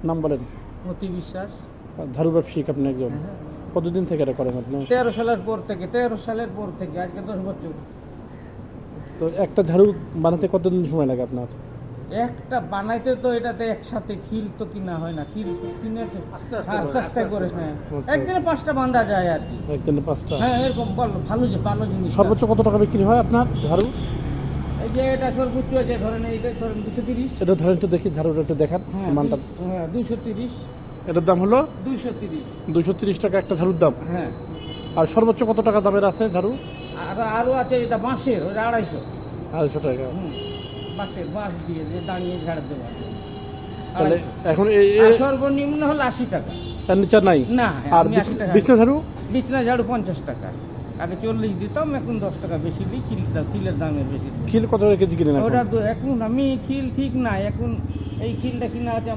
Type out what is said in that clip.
নাম বলেন। মতি বিশ্বাস। ঝাড়ু ব্যবসায়িক আপনি একজন? হ্যাঁ। কতদিন থেকে এটা করেন আপনি? 13 সালের পর থেকে, 13 সালের পর থেকে আজকে 10 বছর। তো একটা ঝাড়ু বানাতে কতদিন সময় লাগে আপনার? একটা বানাইতে তো এটাতে একসাথে খিল তো কিনা হয় না, খিল কিনে তো আস্তে আস্তে করে। হ্যাঁ, আচ্ছা। একদিনে 5টা বাঁধা যায় আর কি। একদিনে 5টা? হ্যাঁ, এরকম ভালো ভালো জিনিস। সর্বোচ্চ কত টাকা বিক্রি হয় আপনার ঝাড়ু? এই যে এটা সর্বোচ্চ যে ধরেন এইটা ধরেন 230। এটা ধরেন একটু দেখি, ঝাড়ুটা একটু দেখান হ্যাঁ, মানটা। হ্যাঁ 230। এটার দাম হলো 230। 230 টাকা একটা ঝাড়ুর দাম। হ্যাঁ, আর সর্বোচ্চ কত টাকা দামের আছে ঝাড়ু? আরো আছে এটা বাঁশের, ওটা 250। 250 টাকা। বাঁশ দিয়ে যে দাঁড়িয়ে ঝাড় দেওয়া। তাহলে 250 এখন আর সর্বনিম্ন হলো 80 টাকা। এর নিচে নাই? না, আর আমি 80 টাকা। বিছনা ঝাড়ু? বিছনা ঝাড়ু 50 টাকা। আগে 40 দিতাম, এখন 10 টাকা বেশি দিই। খিলের দামের বেশি দিই। খিল কত কেজি কিনেন এখন? ওটা এখন আমি খিল ঠিক নাই, এখন এই খিলটা কিনা আছে